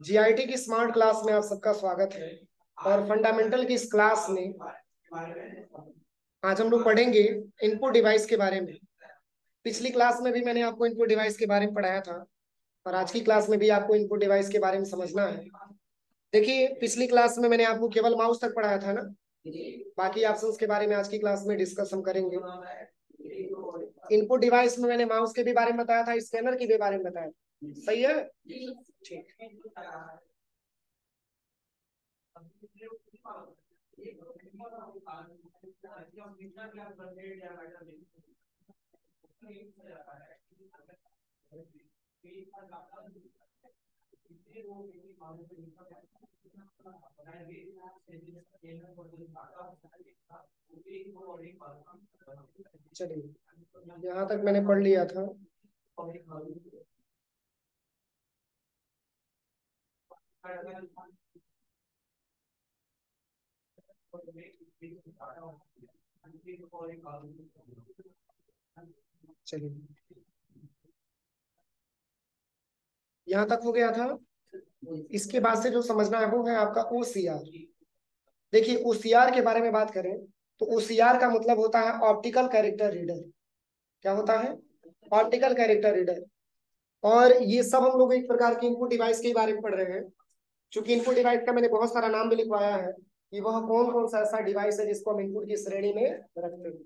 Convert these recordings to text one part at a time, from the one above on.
GIT की smart class में आप सबका स्वागत है। और फंडामेंटल की इस क्लास में आज हम लोग पढ़ेंगे इनपुट डिवाइस के बारे में। पिछली क्लास में भी मैंने आपको इनपुट डिवाइस के बारे में पढ़ाया था और आज की क्लास में भी आपको इनपुट डिवाइस के बारे में समझना है। देखिए, पिछली क्लास में मैंने आपको केवल माउस तक पढ़ाया था ना, बाकी ऑप्शंस के बारे में आज की क्लास में डिस्कस हम करेंगे। इनपुट डिवाइस में मैंने माउस के भी बारे में बताया था, स्कैनर के भी बारे में बताया था। सही है, ठीक। चलिए, यहाँ तक मैंने पढ़ लिया था। चलिए, यहाँ तक हो गया था। इसके बाद से जो समझना है वो है आपका ओसीआर। देखिए, ओसीआर के बारे में बात करें तो ओसीआर का मतलब होता है ऑप्टिकल कैरेक्टर रीडर। क्या होता है? Optical character reader. और ये सब हम लोग एक प्रकार के इनपुट डिवाइस के बारे में पढ़ रहे हैं। चूंकि इनपुट डिवाइस का मैंने बहुत सारा नाम भी लिखवाया है कि वह कौन कौन सा ऐसा डिवाइस है जिसको हम इनपुट की श्रेणी में रखते हैं।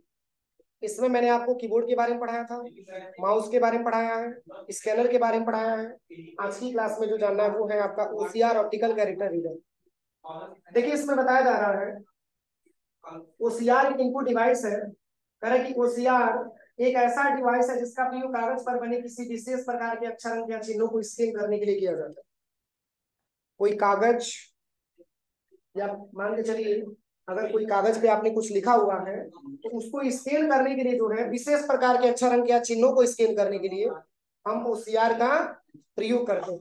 इसमें मैंने आपको कीबोर्ड के बारे में पढ़ाया था, माउस के बारे में पढ़ाया है, स्कैनर के बारे में पढ़ाया है। आज की क्लास में जो जानना है वो है आपका ओसीआर, ऑप्टिकल कैरेक्टर रीडर। देखिए, इसमें बताया जा रहा है ओसीआर एक इनपुट डिवाइस है। कह रहे कि ओसीआर एक ऐसा डिवाइस है जिसका प्रयोग कागज पर बने किसी विशेष प्रकार के अक्षरों या चिन्हों को स्कैन करने के लिए किया जाता है। कोई कागज, या मान के चलिए अगर कोई कागज पे आपने कुछ लिखा हुआ है तो उसको स्कैन करने के लिए जो है विशेष प्रकार के अक्षर अंक या चिन्हों को स्कैन करने के लिए हम ओसीआर का प्रयोग करते हैं।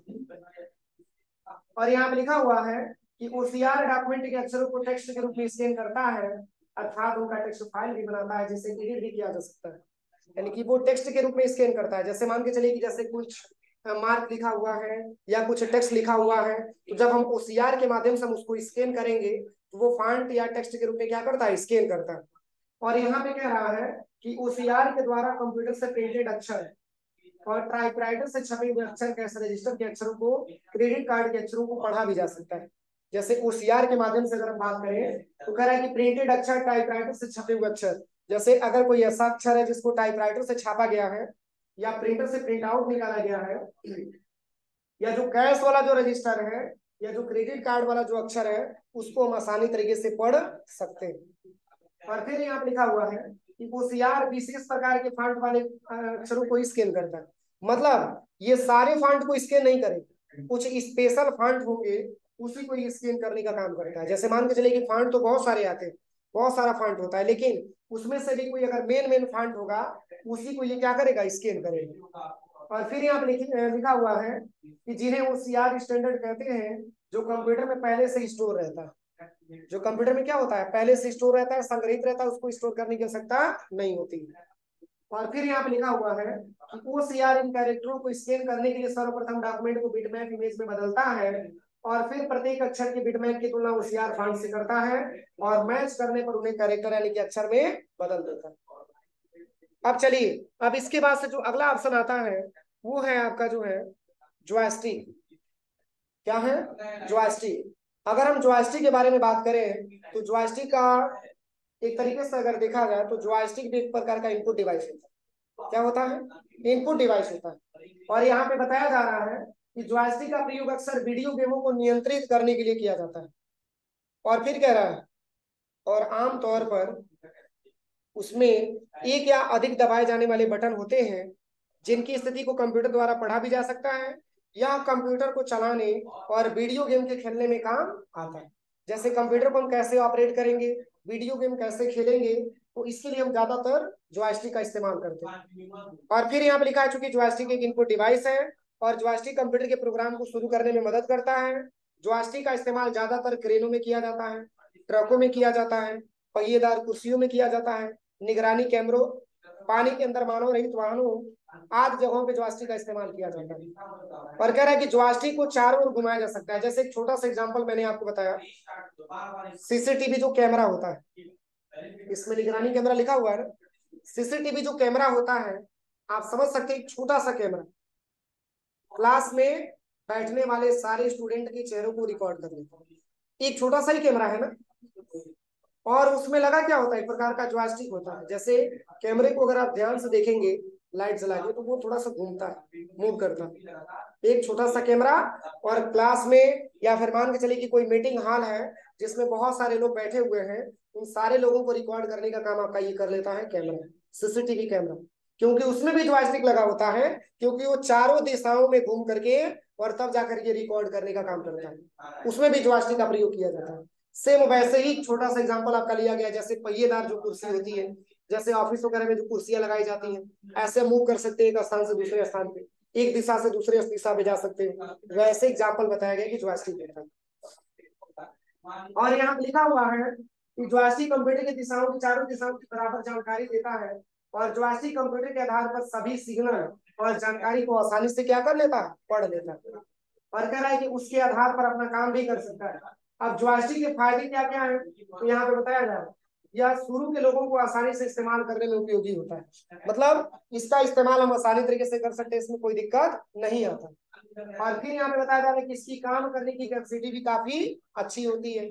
और यहाँ पे लिखा हुआ है कि ओसीआर डॉक्यूमेंट के अक्षरों को टेक्स्ट के रूप में स्कैन करता है, अर्थात उनका टेक्स्ट फाइल भी बनाता है जिसे एडिट भी किया जा सकता है। यानी कि वो टेक्स्ट के रूप में स्कैन करता है। जैसे मान के चलिए कि जैसे कुछ मार्क लिखा हुआ है या कुछ टेक्स्ट लिखा हुआ है, तो जब हम ओसीआर के माध्यम से हम उसको स्कैन करेंगे तो वो फॉन्ट या टेक्स्ट के रूप में क्या करता है? स्कैन करता है। और यहाँ पे कह रहा है कि ओसीआर के द्वारा कंप्यूटर से प्रिंटेड अक्षर और टाइपराइटर से छपे हुए अक्षर कैसे रजिस्टर के अक्षरों को, क्रेडिट कार्ड के अक्षरों को पढ़ा भी जा सकता है। जैसे ओसीआर के माध्यम से अगर हम बात करें तो कह रहा है कि प्रिंटेड अक्षर, टाइपराइटर से छपे हुए अक्षर, जैसे अगर कोई ऐसा अक्षर है जिसको टाइपराइटर से छापा गया है या प्रिंटर से प्रिंट आउट निकाला गया है, या जो कैश वाला जो रजिस्टर है या जो क्रेडिट कार्ड वाला जो अक्षर है, उसको हम आसानी तरीके से पढ़ सकते हैं। और फिर यहाँ पे लिखा हुआ है कि ओसीआर विशेष प्रकार के फॉन्ट वाले अक्षरों को स्कैन करता है। मतलब ये सारे फॉन्ट को स्कैन नहीं करेगा, कुछ स्पेशल फॉन्ट होंगे उसी को स्कैन करने का काम करता है। जैसे मान के चले कि फॉन्ट तो बहुत सारे आते हैं, बहुत सारा फॉन्ट होता है, लेकिन उसमें से भी कोई अगर मेन मेन फॉन्ट होगा उसी को ये क्या करेगा? स्कैन करेगा। और फिर यहाँ पे लिखा हुआ है कि जिन्हें ओसीआर स्टैंडर्ड कहते हैं, जो कंप्यूटर में पहले से स्टोर रहता है। जो कंप्यूटर में क्या होता है? पहले से स्टोर रहता है, संग्रहित रहता है, उसको स्टोर करने की आवश्यकता नहीं होती। और फिर यहाँ पे लिखा हुआ है कि ओसीआर इन कैरेक्टरों को स्कैन करने के लिए सर्वप्रथम डॉक्यूमेंट को बिटमैप इमेज में बदलता है और फिर प्रत्येक अक्षर के बिटमैप की तुलना ओसीआर फॉन्ट से करता है और मैच करने पर उन्हें कैरेक्टर यानी कि अक्षर में बदल देता है। अब चलिए, अब इसके बाद से जो अगला ऑप्शन आता है वो है आपका जो है जॉयस्टिक। क्या है? जॉयस्टिक। अगर हम जॉयस्टिक के बारे में बात करें तो जॉयस्टिक का एक तरीके से अगर देखा जाए तो जॉयस्टिक भी एक प्रकार का इनपुट डिवाइस होता है। क्या होता है? इनपुट डिवाइस होता है। और यहाँ पे बताया जा रहा है कि जॉयस्टिक का प्रयोग अक्सर वीडियो गेमों को नियंत्रित करने के लिए किया जाता है। और फिर कह रहा है और आमतौर पर उसमें एक या अधिक दबाए जाने वाले बटन होते हैं जिनकी स्थिति को कंप्यूटर द्वारा पढ़ा भी जा सकता है या कंप्यूटर को चलाने और वीडियो गेम के खेलने में काम आता है। जैसे कंप्यूटर को हम कैसे ऑपरेट करेंगे, वीडियो गेम कैसे खेलेंगे, तो इसके लिए हम ज्यादातर जॉयस्टिक का इस्तेमाल करते हैं। और फिर यहाँ पे लिखा है चूंकि जॉयस्टिक एक इनपुट डिवाइस है और जॉयस्टिक कंप्यूटर के प्रोग्राम को शुरू करने में मदद करता है। जॉयस्टिक का इस्तेमाल ज्यादातर क्रेनों में किया जाता है, ट्रकों में किया जाता है, पहिएदार कुर्सियों में किया जाता है, निगरानी कैमरों पानी के अंदर मानव रहित वाहनों आदि जगहों पे जॉयस्टिक का इस्तेमाल किया जाता है। और कह रहा है कि जॉयस्टिक को चारों ओर घुमाया जा सकता है। जैसे एक छोटा सा एग्जांपल मैंने आपको बताया, सीसीटीवी जो कैमरा होता है, इसमें निगरानी कैमरा लिखा हुआ है ना, सीसीटीवी जो कैमरा होता है, आप समझ सकते हैं एक छोटा सा कैमरा क्लास में बैठने वाले सारे स्टूडेंट के चेहरों को रिकॉर्ड कर लेता है। एक छोटा सा ही कैमरा है ना, और उसमें लगा क्या होता है, एक प्रकार का जॉयस्टिक होता है। जैसे कैमरे को अगर आप ध्यान से देखेंगे लाइट जला के, तो वो थोड़ा सा घूमता है, मूव करता है। एक छोटा सा कैमरा, और क्लास में या फिर मान के चलिए कि कोई मीटिंग हॉल है जिसमें बहुत सारे लोग बैठे हुए हैं, उन सारे लोगों को रिकॉर्ड करने का काम आपका ये कर लेता है कैमरा, सीसीटीवी कैमरा। क्योंकि उसमें भी जॉयस्टिक लगा होता है, क्योंकि वो चारों दिशाओं में घूम करके और तब जाकर के रिकॉर्ड करने का काम करता है, उसमें भी जॉयस्टिक का प्रयोग किया जाता है। सेम वैसे ही छोटा सा एग्जांपल आपका लिया गया, जैसे पहिएदार जो कुर्सी होती है, जैसे ऑफिस वगैरह में जो कुर्सियां लगाई जाती हैं, ऐसे मूव कर सकते हैं एक स्थान से दूसरे स्थान पे, एक दिशा से दूसरे दिशा पे जा सकते हैं। वैसे एग्जांपल बताया गया कि जॉयस्टिक होता है। और यहाँ पे लिखा हुआ है कि जॉयस्टिक कंप्यूटर की दिशाओं की चारों दिशाओं की बराबर जानकारी देता है, और जॉयस्टिक कंप्यूटर के आधार पर सभी सिग्नल और जानकारी को आसानी से क्या कर लेता है, पढ़ लेता है। और कह रहा है कि उसके आधार पर अपना काम भी कर सकता है। अब जॉयस्टिक के फायदे क्या क्या है, तो यहाँ पे बताया जा रहा है, यह शुरू के लोगों को आसानी से इस्तेमाल करने में उपयोगी होता है। मतलब इसका इस्तेमाल हम आसानी तरीके से कर सकते हैं, इसमें कोई दिक्कत नहीं आता। और फिर यहाँ पे बताया जा रहा है कि इसकी काम करने की कैपेसिटी भी काफी अच्छी होती है।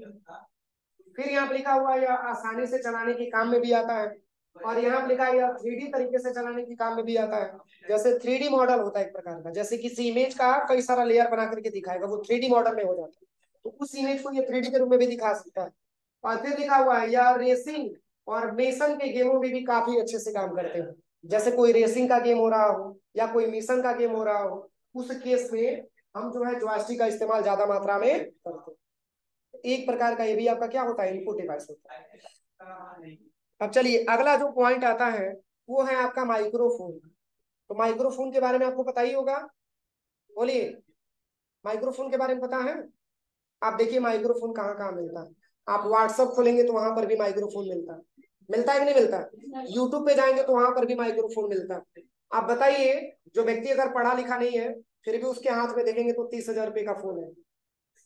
फिर यहाँ पे लिखा हुआ है यह आसानी से चलाने के काम में भी आता है। और यहाँ पे लिखा है यह 3D तरीके से चलाने के काम में भी आता है। जैसे 3D मॉडल होता है एक प्रकार का, जैसे किसी इमेज का कई सारा लेयर बना करके दिखाएगा, वो 3D मॉडल में हो जाता है, तो उस इमेज को ये 3D के रूप में भी दिखा सकता है। और फिर लिखा हुआ है यह रेसिंग और मिशन के गेमों में भी काफी अच्छे से काम करते हैं। जैसे कोई रेसिंग का गेम हो रहा हो या कोई मिशन का गेम हो रहा हो, उस केस में हम जो है जॉयस्टिक का इस्तेमाल ज्यादा मात्रा में करते हैं। एक प्रकार का ये भी आपका क्या होता है, इनपुट डिवाइस होता है। अब चलिए अगला जो पॉइंट आता है वो है आपका माइक्रोफोन। तो माइक्रोफोन के बारे में आपको पता ही होगा, बोलिए, माइक्रोफोन के बारे में पता है? आप देखिए माइक्रोफोन कहाँ कहाँ मिलता है। आप व्हाट्सअप खोलेंगे तो वहां पर भी माइक्रोफोन मिलता है, मिलता है कि नहीं मिलता? यूट्यूब पे जाएंगे तो वहां पर भी माइक्रोफोन मिलता है। आप बताइए, जो व्यक्ति अगर पढ़ा लिखा नहीं है फिर भी उसके हाथ में देखेंगे तो 30,000 रुपये का फोन है,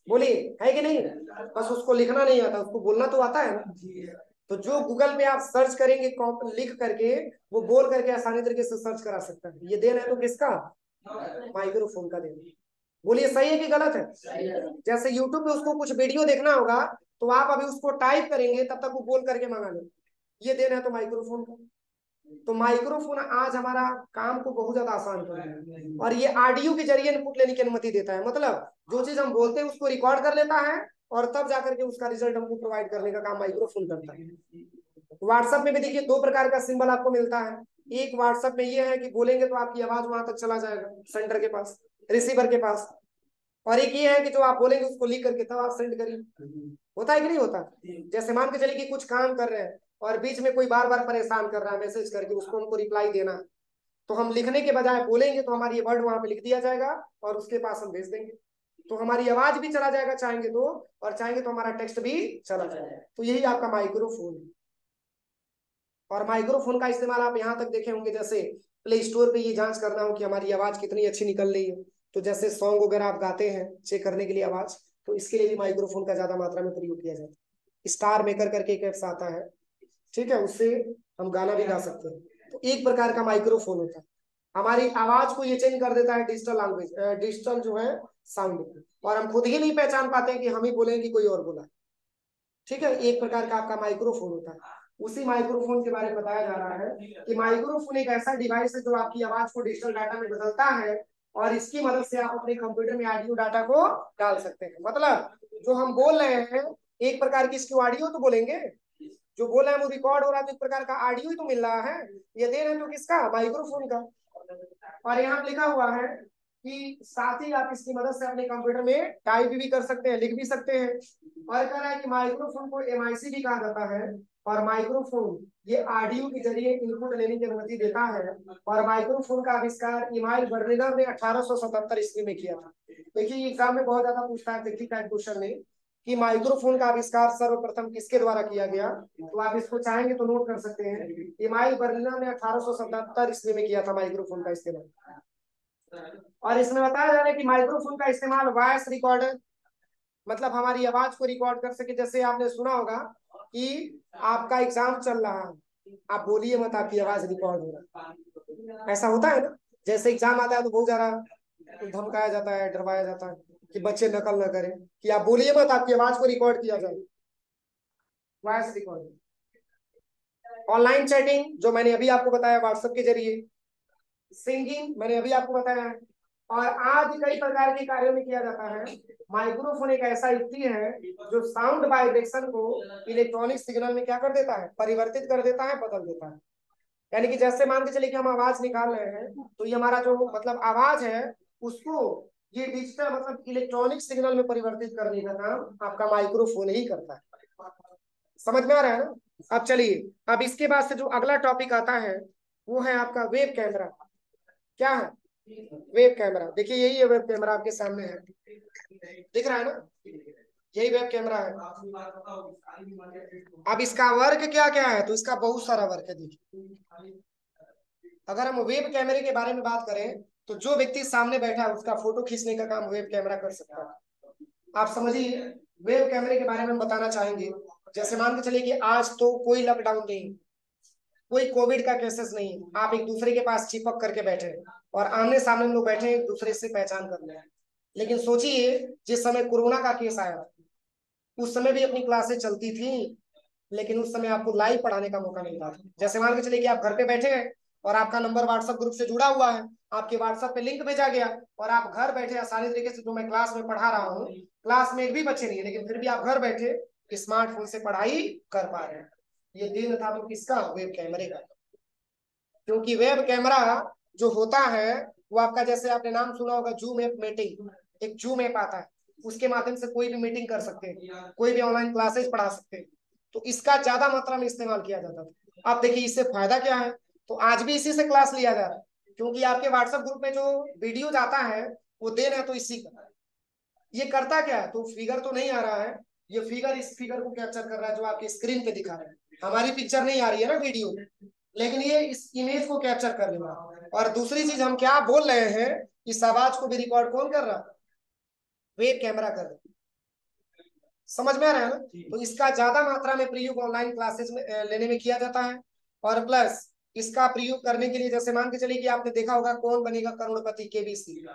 बोलिए है कि नहीं? बस उसको लिखना नहीं आता, उसको बोलना तो आता है ना। तो जो गूगल पे आप सर्च करेंगे लिख करके, वो बोल करके आसानी तरीके से सर्च करा सकता है। ये देन है तो किसका? माइक्रोफोन का देन। बोलिए सही है कि गलत है? जैसे यूट्यूब पे उसको कुछ वीडियो देखना होगा, तो आप अभी उसको टाइप करेंगे तब तक वो बोल करके मंगा ले, ये देन है तो माइक्रोफोन का। तो माइक्रोफोन आज हमारा काम को बहुत ज्यादा आसान कर दिया है, और ये ऑडियो के जरिए इनपुट लेने की अनुमति देता है। मतलब जो चीज हम बोलते हैं उसको रिकॉर्ड कर लेता है, और तब जाकर के उसका रिजल्ट हमको प्रोवाइड करने का काम माइक्रोफोन करता है। व्हाट्सएप में भी देखिए दो प्रकार का सिंबल आपको मिलता है। एक व्हाट्सएप में ये है कि बोलेंगे तो आपकी आवाज वहां तक चला जाएगा, सेंटर के पास, रिसीवर के पास। और एक ये है कि जो आप बोलेंगे उसको लिख करके तब आप सेंड करिए। होता है कि नहीं होता? जैसे मान के चलिए कि कुछ काम कर रहे हैं और बीच में कोई बार बार परेशान कर रहा है मैसेज करके, उसको हमको रिप्लाई देना, तो हम लिखने के बजाय बोलेंगे तो हमारी ये वर्ड वहां पे लिख दिया जाएगा और उसके पास हम भेज देंगे। तो हमारी आवाज भी चला जाएगा चाहेंगे तो, और चाहेंगे तो हमारा टेक्स्ट भी चला जाएगा। तो यही आपका माइक्रोफोन है। और माइक्रोफोन का इस्तेमाल आप यहाँ तक देखे होंगे, जैसे प्ले स्टोर पे ये जांच करना हो कि हमारी आवाज कितनी अच्छी निकल रही है, तो जैसे सॉन्ग वगैरह आप गाते हैं चेक करने के लिए आवाज, तो इसके लिए भी माइक्रोफोन का ज्यादा मात्रा में प्रयोग किया जाता है। स्टार मेकर करके एक ऐप्स आता है, ठीक है, उससे हम गाना भी गा सकते हैं। तो एक प्रकार का माइक्रोफोन होता है, हमारी आवाज को ये चेंज कर देता है डिजिटल लैंग्वेज, डिजिटल जो है साउंड, और हम खुद ही नहीं पहचान पाते हैं कि हम ही बोले कि कोई और बोला। ठीक है, एक प्रकार का आपका माइक्रोफोन होता है। उसी माइक्रोफोन के बारे में बताया जा रहा है कि माइक्रोफोन एक ऐसा डिवाइस है जो आपकी आवाज को डिजिटल डाटा में बदलता है, और इसकी मदद से आप अपने कंप्यूटर में ऑडियो डाटा को डाल सकते हैं। मतलब जो हम बोल रहे हैं एक प्रकार की इसकी ऑडियो तो बोलेंगे, जो बोल रहे हैं वो रिकॉर्ड हो रहा है, तो एक प्रकार का ऑडियो ही तो मिल रहा है। ये दे रहे हैं तो किसका? माइक्रोफोन का। और यहाँ लिखा हुआ है कि साथ ही आप इसकी मदद से अपने कंप्यूटर में टाइप भी कर सकते हैं, लिख भी सकते हैं। और कह रहा है कि माइक्रोफोन को एमआईसी भी कहा जाता है, और माइक्रोफोन ये ऑडियो के जरिए इनपुट लेने की अनुमति देता है। और माइक्रोफोन का आविष्कार इमाइल बर्लिनर ने 1877 ईस्वी में किया था। देखिए एग्जाम में बहुत ज्यादा पूछता है, देखिए टाइप क्वेश्चन में कि माइक्रोफोन का आविष्कार सर्वप्रथम किसके द्वारा किया गया, तो आप इसको चाहेंगे तो नोट कर सकते हैं। इमाइल बर्लिना ने 1877 ईस्वी में किया था माइक्रोफोन का इस्तेमाल। और इसमें बताया जा रहा है कि माइक्रोफोन का इस्तेमाल वॉइस रिकॉर्डर, मतलब हमारी आवाज को रिकॉर्ड कर सके। जैसे आपने सुना होगा कि आपका एग्जाम चल रहा है, आप बोलिए मत, आपकी आवाज रिकॉर्ड हो रहा है, ऐसा होता है ना। जैसे एग्जाम आता है तो बहुत ज्यादा धमकाया जाता है, डरवाया जाता है कि बच्चे नकल न करें, कि आप बोलिए मत, आपकी आवाज को रिकॉर्ड किया जाए, वॉइस रिकॉर्डिंग। ऑनलाइन चैटिंग जो मैंने अभी आपको बताया व्हाट्सएप के जरिए, सिंगिंग मैंने अभी आपको बताया है, और आज कई प्रकार के कार्यों में किया जाता है। माइक्रोफोन एक ऐसा युक्ति है जो साउंड वाइब्रेशन को इलेक्ट्रॉनिक सिग्नल में क्या कर देता है, परिवर्तित कर देता है, बदल देता है। यानी कि जैसे मान के चलिए कि हम आवाज निकाल रहे हैं, तो ये हमारा जो मतलब आवाज है उसको ये डिजिटल मतलब इलेक्ट्रॉनिक सिग्नल में परिवर्तित करने का काम आपका माइक्रोफोन ही करता है। समझ में आ रहा है ना। अब चलिए, अब इसके बाद से जो अगला टॉपिक आता है वो है आपका वेब कैमरा। क्या है वेब कैमरा? देखिए यही है वेब कैमरा, आपके सामने है, दिख रहा है ना, यही वेब कैमरा है। अब इसका वर्क क्या क्या है, तो इसका बहुत सारा वर्क है। देखिए अगर हम वेब कैमरे के बारे में बात करें तो जो व्यक्ति सामने बैठा है उसका फोटो खींचने का काम वेब कैमरा कर सकता है। आप समझिए, वेब कैमरे के बारे में हम बताना चाहेंगे। जैसे मान के चलिए कि आज तो कोई लॉकडाउन नहीं, कोई कोविड का केसेस नहीं, आप एक दूसरे के पास चिपक करके बैठे और आमने सामने हम लोग बैठे एक दूसरे से पहचान कर रहे हैं। लेकिन सोचिए जिस समय कोरोना का केस आया उस समय भी अपनी क्लासेस चलती थी, लेकिन उस समय आपको लाइव पढ़ाने का मौका मिलता था। जैसे मान के चलिए कि आप घर पे बैठे हैं और आपका नंबर व्हाट्सएप ग्रुप से जुड़ा हुआ है, आपके व्हाट्सएप पे लिंक भेजा गया और आप घर बैठे आसानी तरीके से, जो मैं क्लास में पढ़ा रहा हूँ, क्लास में एक भी बच्चे नहीं है लेकिन फिर भी आप घर बैठे स्मार्टफोन से पढ़ाई कर पा रहे हैं। ये दिन था तो किसका, वेब कैमरे का। क्योंकि वेब कैमरा जो होता है वो आपका, जैसे आपने नाम सुना होगा जूम ऐप मीटिंग, एक जूम ऐप आता है, उसके माध्यम से कोई भी मीटिंग कर सकते हैं, कोई भी ऑनलाइन क्लासेस पढ़ा सकते हैं। तो इसका ज्यादा मात्रा में इस्तेमाल किया जाता था। अब देखिए इससे फायदा क्या है, तो आज भी इसी से क्लास लिया जा रहा है, क्योंकि आपके व्हाट्सएप ग्रुप में जो वीडियो जाता है वो देन है तो इसी का। ये करता क्या है, तो फिगर तो नहीं आ रहा है, ये फिगर इस फिगर को कैप्चर कर रहा है जो आपके स्क्रीन पे दिखा रहा है। हमारी पिक्चर नहीं आ रही है ना वीडियो, लेकिन ये इस इमेज को कैप्चर कर लेगा। और दूसरी चीज हम क्या बोल रहे हैं, इस आवाज को भी रिकॉर्ड कौन कर रहा है, वेब कैमरा कर रहा है। समझ में आ रहा है ना। तो इसका ज्यादा मात्रा में प्रयोग ऑनलाइन क्लासेस में लेने में किया जाता है। और प्लस इसका प्रयोग करने के लिए जैसे मान के चलिए कि आपने देखा होगा कौन बनेगा करोड़पति केबीसी,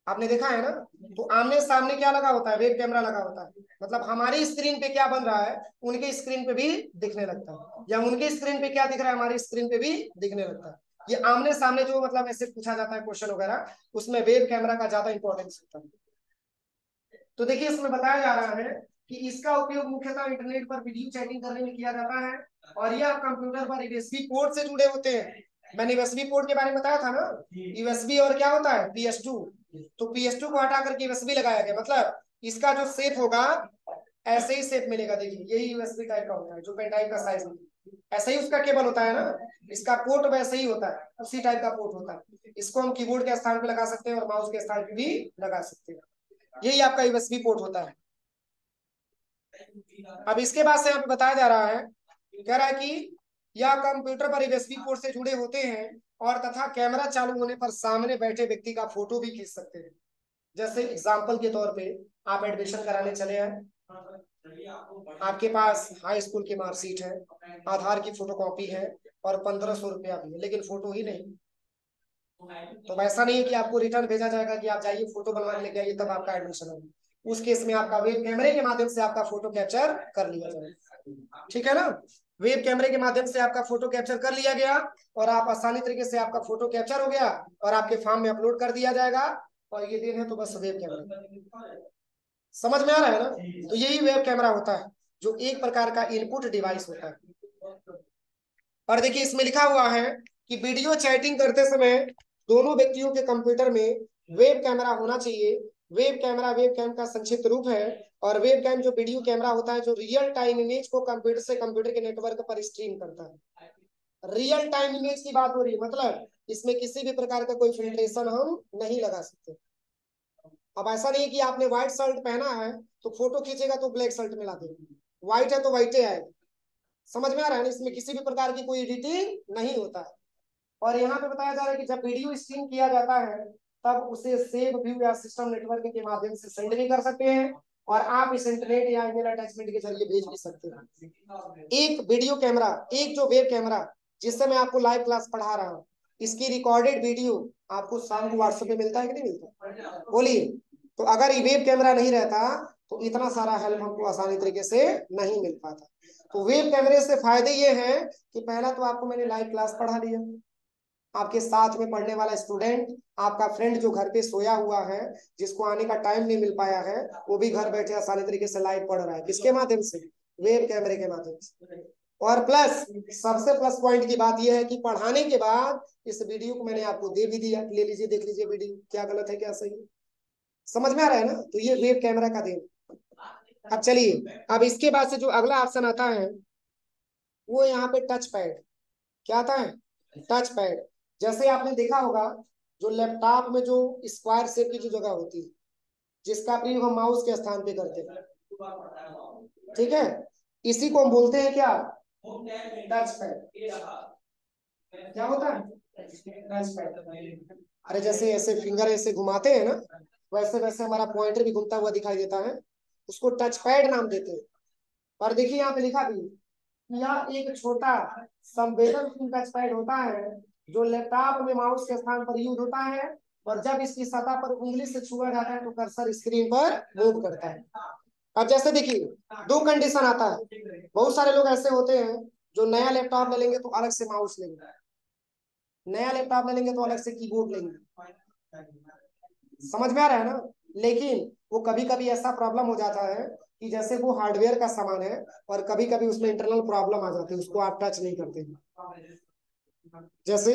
आपने देखा है ना। तो आमने सामने क्या लगा होता है, वेब कैमरा लगा होता है, मतलब हमारी स्क्रीन पे क्या बन रहा है उनके स्क्रीन पे भी दिखने लगता है, या उनके स्क्रीन पे क्या दिख रहा है हमारी स्क्रीन पे भी दिखने लगता है। ये आमने सामने जो मतलब ऐसे पूछा जाता है क्वेश्चन वगैरह, उसमें वेब कैमरा का ज्यादा इंपॉर्टेंस होता है। तो देखिए इसमें बताया जा रहा है कि इसका उपयोग मुख्यतः इंटरनेट पर वीडियो चैटिंग करने में किया जाता है, और यह कंप्यूटर पर यूएसबी पोर्ट से जुड़े होते हैं। मैंने यूएसबी पोर्ट के बारे में बताया था ना, यूएसबी और क्या होता है PS2। तो PS2 को हटा करके यूएसबी लगाया गया, मतलब इसका जो शेप होगा ऐसे ही शेप मिलेगा। देखिए यही यूएसबी टाइप का होता है, जो पेन ड्राइव का साइज में ऐसे ही उसका केबल होता है ना, इसका पोर्ट वैसे ही होता है, उसी टाइप का पोर्ट होता है। इसको हम कीबोर्ड के स्थान पे लगा सकते हैं और माउस के स्थान पे भी लगा सकते हैं। यही आपका यूएसबी पोर्ट होता है। अब इसके बाद से यहाँ पे बताया जा रहा है, कह रहा है कि यह कंप्यूटर पर यूएसबी पोर्ट से जुड़े होते हैं और तथा कैमरा चालू होने पर सामने बैठे व्यक्ति का फोटो भी खींच सकते हैं। जैसे एग्जाम्पल के तौर पे आप एडमिशन कराने चले हैं, आपके पास हाई स्कूल की मार्कशीट है, आधार की फोटोकॉपी है और 1500 रुपया भी है, लेकिन फोटो ही नहीं। तो वैसा नहीं है कि आपको रिटर्न भेजा जाएगा कि आप जाइए फोटो बनवा के लेके आइए तब आपका एडमिशन होगा। उस केस में आपका वेब कैमरे के माध्यम से आपका फोटो कैप्चर कर लिया जाएगा, ठीक है ना। वेब कैमरे के माध्यम से आपका फोटो कैप्चर कर लिया गया और आप आसानी तरीके से आपका फोटो कैप्चर हो गया और आपके फॉर्म में अपलोड कर दिया जाएगा। और ये दिन है तो बस वेब कैमरा, समझ में आ रहा है ना। तो यही वेब कैमरा होता है जो एक प्रकार का इनपुट डिवाइस होता है। और देखिए इसमें लिखा हुआ है कि वीडियो चैटिंग करते समय दोनों व्यक्तियों के कंप्यूटर में वेब कैमरा होना चाहिए। वेब कैमरा वेब कैम का संक्षिप्त रूप है, और वेब कैम जो वीडियो कैमरा होता है जो रियल टाइम इमेज को कंप्यूटर से कंप्यूटर के नेटवर्क पर स्ट्रीम करता है। रियल टाइम इमेज की बात हो रही है, मतलब इसमें किसी भी प्रकार का कोई फिल्ट्रेशन हम नहीं लगा सकते। अब ऐसा नहीं है कि आपने व्हाइट शर्ट पहना है तो फोटो खींचेगा तो ब्लैक शर्ट में ला देगा, व्हाइट है तो व्हाइट ही आएगा। समझ में आ रहा है ना, इसमें किसी भी प्रकार की कोई एडिटिंग नहीं होता है। और यहाँ पे बताया जा रहा है कि जब वीडियो स्ट्रीम किया जाता है तब उसे सेव व्यू या सिस्टम नेटवर्क के माध्यम से सेंड भी कर सकते हैं, और आप इस इंटरनेट या ईमेल अटैचमेंट के जरिए भेज भी सकते हैं। एक वीडियो कैमरा, एक जो वेब कैमरा जिससे मैं आपको लाइव क्लास पढ़ा रहा हूँ, इसकी रिकॉर्डेड वीडियो आपको शाम को व्हाट्सएप पे मिलता है कि नहीं मिलता, बोलिए। तो अगर ये वेब कैमरा नहीं रहता तो इतना सारा हेल्प हमको आसानी तरीके से नहीं मिल पाता। तो वेब कैमरे से फायदे ये हैं कि पहला तो आपको मैंने लाइव क्लास पढ़ा दिया, आपके साथ में पढ़ने वाला स्टूडेंट, आपका फ्रेंड जो घर पे सोया हुआ है, जिसको आने का टाइम नहीं मिल पाया है, वो भी घर बैठे आसानी तरीके से लाइव पढ़ रहा है। किसके माध्यम से? वेब कैमरे के माध्यम से। और प्लस, सबसे प्लस पॉइंट की बात यह है कि पढ़ाने के बाद इस वीडियो को मैंने आपको दे भी दिया, ले लीजिए देख लीजिए वीडियो, क्या गलत है क्या सही है। समझ में आ रहा है ना, तो ये वेब कैमरा का देन। अब चलिए, अब इसके बाद से जो अगला ऑप्शन आता है वो यहाँ पे टच पैड। क्या आता है? Touch pad. जैसे आपने देखा होगा जो लैपटॉप में जो स्क्वायर शेप की जो जगह होती है, जिसका प्रयोग हम माउस के स्थान पे करते हैं, ठीक है, इसी को हम बोलते हैं क्या? Touch pad. क्या होता है? Touch pad. अरे जैसे ऐसे फिंगर ऐसे घुमाते हैं ना, वैसे वैसे हमारा पॉइंटर भी घूमता हुआ दिखाई देता है, उसको टच पैड नाम देते हैं। और देखिए यहाँ पे लिखा भी, यह एक छोटा संवेदनशील टच पैड होता है जो लैपटॉप में माउस के स्थान पर यूज होता है, और जब इसकी सतह पर उंगली से छुआ जाता है तो कर्सर स्क्रीन पर मूव करता है। अब जैसे देखिए, दो कंडीशन आता है। बहुत सारे लोग ऐसे होते हैं जो नया लैपटॉप ले लेंगे तो अलग से माउस लेंगे, नया लैपटॉप ले लेंगे तो अलग से कीबोर्ड लेंगे। समझ में आ रहा है ना? लेकिन वो कभी कभी ऐसा प्रॉब्लम हो जाता है कि जैसे वो हार्डवेयर का सामान है और कभी कभी उसमें इंटरनल प्रॉब्लम आ जाती है, उसको आप टच नहीं करते। जैसे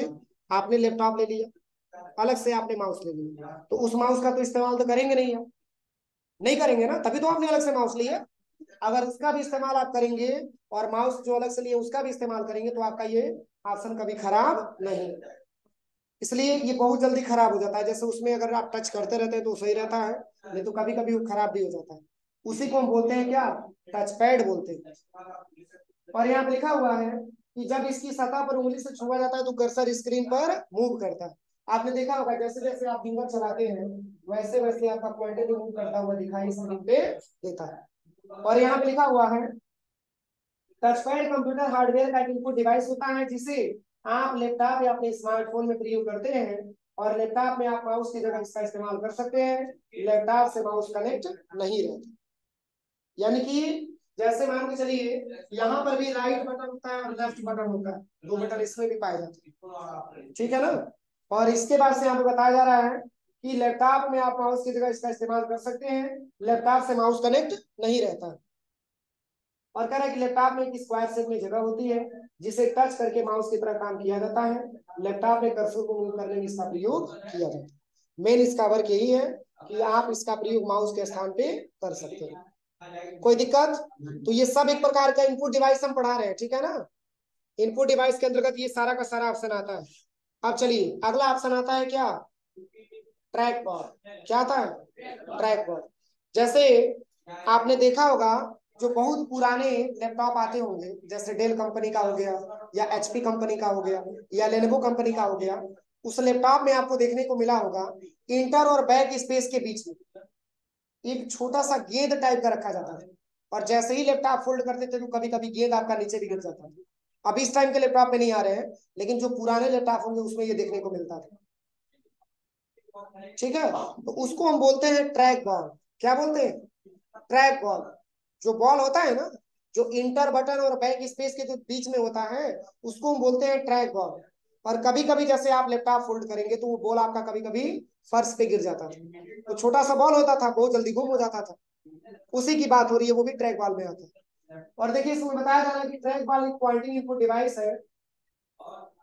आपने लैपटॉप ले लिया, अलग से आपने माउस ले लिया, तो उस माउस का तो इस्तेमाल तो करेंगे नहीं आप, नहीं करेंगे ना, तभी तो आपने अलग से माउस लिया। अगर उसका भी इस्तेमाल आप करेंगे और माउस जो अलग से लिए उसका भी इस्तेमाल करेंगे तो आपका ये ऑप्शन कभी खराब नहीं। इसलिए ये बहुत जल्दी खराब हो जाता है। जैसे उसमें अगर आप टच करते रहते हैं तो सही रहता है, नहीं तो कभी कभी वो खराब भी हो जाता है। उसी को हम बोलते हैं क्या? टच पैड बोलते हैं। और यहाँ पे लिखा हुआ है कि जब इसकी सतह पर उंगली से छुआ जाता है तो कर्सर स्क्रीन पर मूव करता है। आपने देखा होगा जैसे जैसे आप फिंगर चलाते हैं वैसे वैसे आपका पॉइंटर भी मूव करता हुआ दिखाई स्क्रीन पे देता है। और यहाँ पे लिखा हुआ है टचपैड कंप्यूटर हार्डवेयर का एक इनपुट डिवाइस होता है जिसे आप लैपटॉप या अपने स्मार्टफोन में प्रयोग करते हैं, और लैपटॉप में आप माउस की जगह इसका इस्तेमाल कर सकते हैं। लैपटॉप से माउस कनेक्ट नहीं रहता। यानी कि जैसे मान के चलिए यहाँ पर भी राइट बटन होता है और लेफ्ट बटन होता है, दो बटन इसमें भी पाए जाते हैं, ठीक है ना। और इसके बाद से यहाँ पे बताया जा रहा है कि लैपटॉप में आप माउस की जगह इसका इस्तेमाल कर सकते हैं, लैपटॉप से माउस कनेक्ट नहीं रहता। और कह रहा है कि लैपटॉप में एक स्क्वायर शेप में जगह होती है जिसे टच करके माउस की तरह काम किया जाता है। लैपटॉप में कर्सर को मूव करने में इसका प्रयोग किया जाता है। मेन इसका वर्क यही है कि आप इसका प्रयोग माउस के स्थान पे कर सकते हैं। कोई दिक्कत? तो ये सब एक प्रकार का इनपुट डिवाइस हम पढ़ा रहे हैं, ठीक है ना। इनपुट डिवाइस के अंतर्गत ये सारा का सारा ऑप्शन आता है। अब चलिए अगला ऑप्शन आता है क्या? Track ball. क्या आता है? Track ball. जैसे आपने देखा होगा जो बहुत पुराने लैपटॉप आते होंगे, जैसे डेल कंपनी का हो गया या एचपी कंपनी का हो गया या लेनोवो कंपनी का हो गया, उस लैपटॉप में आपको देखने को मिला होगा इंटर और बैक स्पेस के बीच में एक छोटा सा गेंद टाइप का रखा जाता है, और जैसे ही लैपटॉप फोल्ड करते थे तो कभी कभी गेंद आपका नीचे भी गिर जाता था। अभी इस टाइम के लैपटॉप में नहीं आ रहे हैं, लेकिन जो पुराने लैपटॉप होंगे उसमें ये देखने को मिलता था, ठीक है। तो उसको हम बोलते हैं ट्रैक बॉल। क्या बोलते हैं? Track ball. जो बॉल होता है ना, जो इंटर बटन और बैक स्पेस के जो बीच में होता है, उसको हम बोलते हैं ट्रैक बॉल। और कभी कभी जैसे आप लैपटॉप फोल्ड करेंगे तो वो बॉल आपका कभी कभी फर्श पे गिर जाता था, तो छोटा सा बॉल होता था, बहुत जल्दी गुम हो जाता था। उसी की बात हो रही है, वो भी ट्रैक बॉल में आता है। और देखिए इसमें बताया जा रहा है कि ट्रैक बॉल एक पॉइंटिंग इनपुट डिवाइस है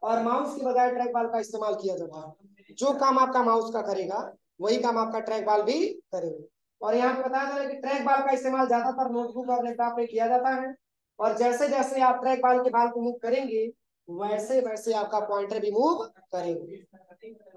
और माउस की बजाय ट्रैक बॉल का इस्तेमाल किया जाता है। जो काम आपका माउस का करेगा वही काम आपका ट्रैक बॉल भी करेगा। और यहाँ पे बताया जा रहा है कि ट्रैक बॉल का इस्तेमाल ज्यादातर नोटबुक और लैपटॉप में किया जाता है, और जैसे जैसे आप ट्रैक बॉल के बाल को मूव करेंगे वैसे वैसे आपका पॉइंटर भी मूव करेंगे।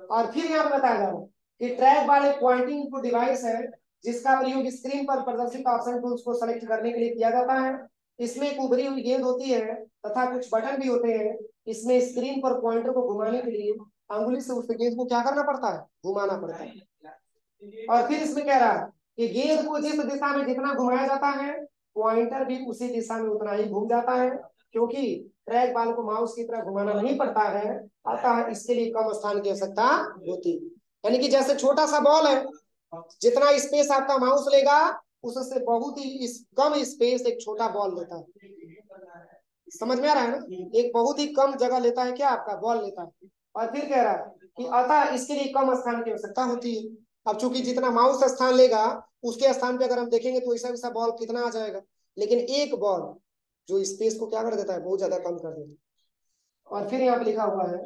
और फिर यहाँ पे बताया जा रहा है कि ट्रैक बार एक पॉइंटिंग इनपुट डिवाइस है जिसका प्रयोग स्क्रीन पर प्रदर्शित ऑप्शन टूल्स को सेलेक्ट करने के लिए किया जाता है। इसमें एक उभरी हुई गेंद होती है तथा कुछ बटन भी होते हैं। इसमें स्क्रीन पर पॉइंटर को घुमाने के लिए अंगुली से उस गेंद को क्या करना पड़ता है, घुमाना पड़ता है। और फिर इसमें कह रहा है कि गेंद को जिस दिशा में जितना घुमाया जाता है पॉइंटर भी उसी दिशा में उतना ही घूम जाता है, क्योंकि ट्रैक बाल को माउस की तरह घुमाना नहीं पड़ता है, अतः इसके लिए कम स्थान की आवश्यकता होती है। यानी कि जैसे छोटा सा बॉल है, जितना स्पेस आपका माउस लेगा उससे बहुत ही कम स्पेस एक छोटा बॉल लेता है। समझ में आ रहा है ना, एक बहुत ही कम जगह लेता है, क्या आपका बॉल लेता है। और फिर कह रहा है कि अतः इसके लिए कम स्थान की आवश्यकता होती है। अब चूंकि जितना माउस स्थान लेगा उसके स्थान पे अगर हम देखेंगे तो वैसा वैसा बॉल कितना आ जाएगा, लेकिन एक बॉल जो स्पेस को क्या कर देता है, बहुत ज्यादा कम कर देता है। और फिर यहाँ पे लिखा हुआ है,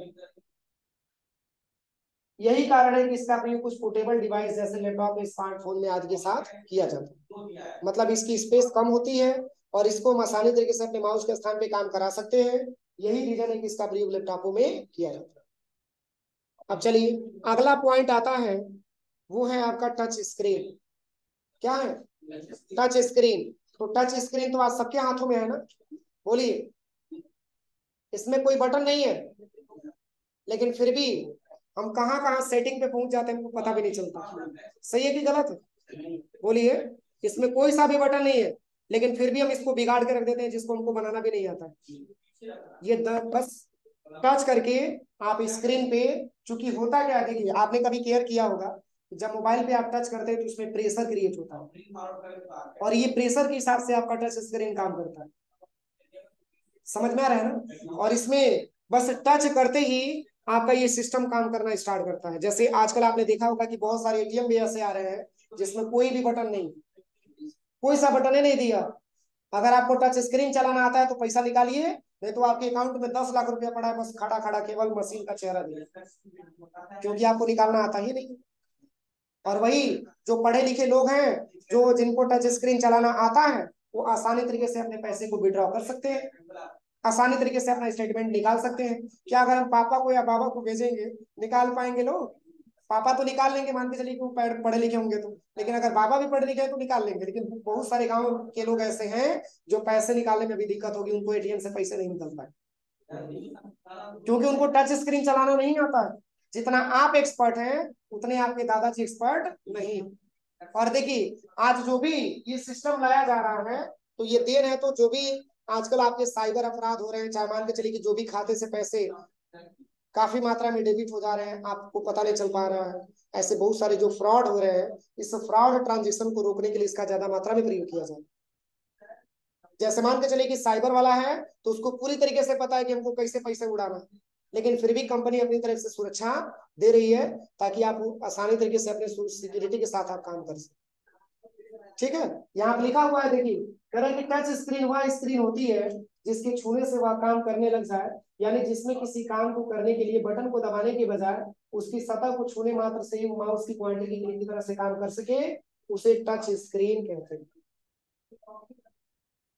यही कारण है कि इसका प्रयोग कुछ पोर्टेबल डिवाइस जैसे लैपटॉप, स्मार्टफोन में आदि के साथ किया जाता है। मतलब इसकी स्पेस कम होती है और इसको हम आसानी तरीके से अपने माउस के स्थान पे काम करा सकते हैं। यही रीजन है कि इसका प्रयोग लैपटॉपों में किया जाता है। अब चलिए अगला पॉइंट आता है, वो है आपका टच स्क्रीन। क्या है, टच स्क्रीन। तो टच स्क्रीन तो आज सबके हाथों में है ना, बोलिए। इसमें कोई बटन नहीं है, लेकिन फिर भी हम कहाँ कहाँ सेटिंग पे पहुंच जाते हैं हमको पता भी नहीं चलता। सही है कि गलत है, बोलिए। इसमें कोई सा भी बटन नहीं है, लेकिन फिर भी हम इसको बिगाड़ के रख देते हैं, जिसको हमको बनाना भी नहीं आता है। ये बस टच करके आप स्क्रीन पे, चूंकि होता क्या है, देखिए आपने कभी केयर किया होगा, जब मोबाइल पे आप टच करते हैं तो उसमें प्रेशर क्रिएट होता है, और ये प्रेशर के हिसाब से आपका टच स्क्रीन काम करता है। समझ में आ रहा है ना। और इसमें बस टच करते ही आपका ये सिस्टम काम करना स्टार्ट करता है। जैसे आजकल आपने देखा होगा कि बहुत सारे एटीएम भी ऐसे आ रहे हैं जिसमें कोई भी बटन नहीं, कोई सा बटन ही नहीं दिया। अगर आपको टच स्क्रीन चलाना आता है तो पैसा निकालिए, नहीं तो आपके अकाउंट में 10 लाख रुपया पड़ा है, बस खड़ा खड़ा केवल मशीन का चेहरा दिया, क्योंकि आपको निकालना आता ही नहीं। और वही जो पढ़े लिखे लोग हैं, जो जिनको टच स्क्रीन चलाना आता है, वो आसानी तरीके से अपने पैसे को विड्रॉ कर सकते हैं, आसानी तरीके से अपना स्टेटमेंट निकाल सकते हैं। क्या अगर हम पापा को या बाबा को भेजेंगे, निकाल पाएंगे लोग? पापा तो निकाल लेंगे, मान के चलिए कि वो पढ़े लिखे होंगे तो, लेकिन अगर बाबा भी पढ़े लिखे हैं तो निकाल लेंगे। लेकिन बहुत सारे गांव के लोग ऐसे हैं जो पैसे निकालने में भी दिक्कत होगी, उनको एटीएम से पैसे नहीं निकल पाए, क्योंकि उनको टच स्क्रीन चलाना नहीं आता है। जितना आप एक्सपर्ट हैं उतने आपके दादाजी एक्सपर्ट नहीं। और देखिए आज जो भी ये सिस्टम लाया जा रहा है, तो ये देन है, तो जो भी आजकल आपके साइबर अपराध हो रहे हैं, चाहे मान के चलिए कि जो भी खाते से पैसे काफी मात्रा में डेबिट हो जा रहे हैं, आपको पता नहीं चल पा रहा है, ऐसे बहुत सारे जो फ्रॉड हो रहे हैं, इस फ्रॉड ट्रांजेक्शन को रोकने के लिए इसका ज्यादा मात्रा में प्रयोग किया जाए। जैसे मान के चलिए कि साइबर वाला है तो उसको पूरी तरीके से पता है कि हमको कैसे पैसे उड़ाना है, लेकिन फिर भी कंपनी अपनी तरफ से सुरक्षा दे रही है ताकि आप आसानी तरीके से अपने सिक्योरिटी के साथ आप काम कर सकें। ठीक है, यहाँ पे लिखा हुआ है, देखिए कह रहे हैं कि टच स्क्रीन वह स्क्रीन होती है जिसके छूने से वह काम करने लग जाए, यानी जिसमें किसी काम को करने के लिए बटन को दबाने के बजाय उसकी सतह को छूने मात्र से ही माउस की पॉइंटर की क्लिक की तरह से काम कर सके, उसे टच स्क्रीन कहते हैं।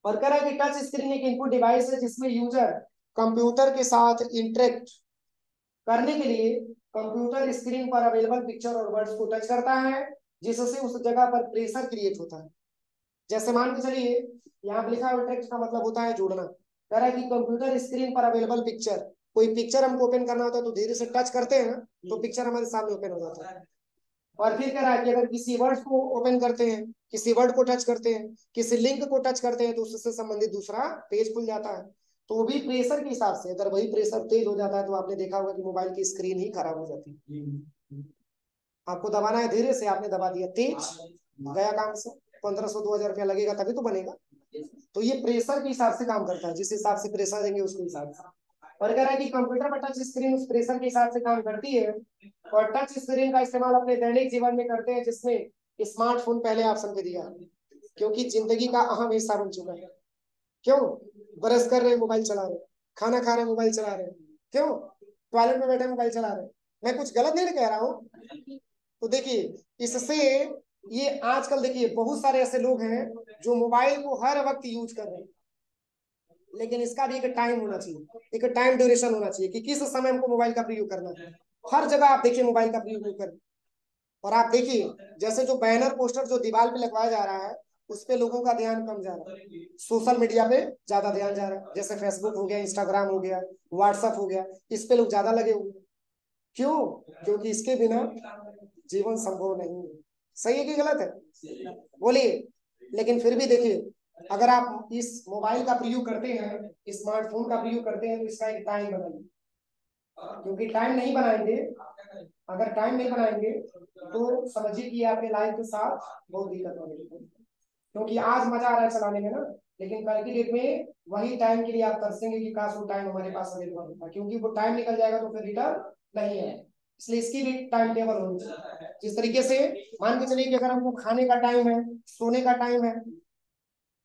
और कह रहा है कि टच स्क्रीन एक इनपुट डिवाइस है जिसमें यूजर कंप्यूटर के साथ इंटरेक्ट करने के लिए कंप्यूटर स्क्रीन पर अवेलेबल पिक्चर और वर्ड्स को टच करता है, जिससे उस जगह पर प्रेशर क्रिएट होता है। जैसे मान के चलिए यहाँ पे लिखा है इंटरेक्ट का मतलब होता है जोड़ना। कह रहा है कि कंप्यूटर स्क्रीन पर अवेलेबल पिक्चर, कोई पिक्चर हमको ओपन करना होता है तो धीरे से टच करते हैं तो पिक्चर हमारे सामने ओपन हो जाता है। और फिर कह रहा है कि अगर किसी वर्ड को ओपन करते हैं, किसी वर्ड को टच करते हैं, किसी लिंक को टच करते हैं तो उससे संबंधित दूसरा पेज खुल जाता है। तो वो भी प्रेशर के हिसाब से, अगर वही प्रेशर तेज हो जाता है तो आपने देखा होगा कि मोबाइल की स्क्रीन ही खराब हो जाती है। आपको दबाना है धीरे से, आपने दबा दिया तेज, गया काम से, 1500-2000 रुपया लगेगा तभी तो बनेगा। तो ये प्रेशर के हिसाब से काम करता है, जिस हिसाब से प्रेशर देंगे उसके हिसाब से। और कह रहा है कि कंप्यूटर पर टच स्क्रीन उस प्रेशर के हिसाब से काम करती है, और टच स्क्रीन का इस्तेमाल अपने दैनिक जीवन में करते हैं, जिसमें स्मार्टफोन पहले ऑप्शन पे दिया, क्योंकि जिंदगी का अहम हिस्सा बन चुका है। क्यों? ब्रश कर रहे हैं मोबाइल चला रहे हैं, खाना खा रहे हैं मोबाइल चला रहे हैं, क्यों? टॉयलेट में बैठे मोबाइल चला रहे हैं। मैं कुछ गलत नहीं कह रहा हूँ। तो देखिए इससे, ये आजकल देखिए बहुत सारे ऐसे लोग हैं जो मोबाइल को हर वक्त यूज कर रहे हैं, लेकिन इसका भी एक टाइम होना चाहिए, एक टाइम ड्यूरेशन होना चाहिए कि किस समय हमको मोबाइल का प्रयोग करना है। हर जगह आप देखिए मोबाइल का प्रयोग कर, और आप देखिए, जैसे जो बैनर पोस्टर जो दीवार पे लगवाया जा रहा है, उस पे लोगों का ध्यान कम जा रहा है, सोशल मीडिया पे ज्यादा ध्यान जा रहा है। जैसे फेसबुक हो गया, इंस्टाग्राम हो गया, व्हाट्सअप हो गया, इस पे लोग ज्यादा लगे हुए हैं। क्यों? क्योंकि इसके बिना जीवन संभव नहीं है। सही है कि गलत है? बोलिए। लेकिन फिर भी देखिए, अगर आप इस मोबाइल का प्रयोग करते हैं, स्मार्टफोन का प्रयोग करते हैं, तो इसका एक टाइम बनाइए। क्योंकि टाइम नहीं बनाएंगे, अगर टाइम नहीं बनाएंगे तो समझिए कि आपके लाइफ के साथ बहुत दिक्कत होगी। क्योंकि आज मजा आ रहा है चलाने में ना, लेकिन कल की डेट में वही टाइम के लिए आप तरसेंगे कि काश वो टाइम हमारे पास अवेलेबल होता, क्योंकि वो टाइम निकल जाएगा तो फिर रिटर्न नहीं है। इसलिए इसकी भी टाइम टेबल होनी चाहिए। जिस तरीके से मान के चलिए कि अगर हमको खाने का टाइम है, सोने का टाइम है,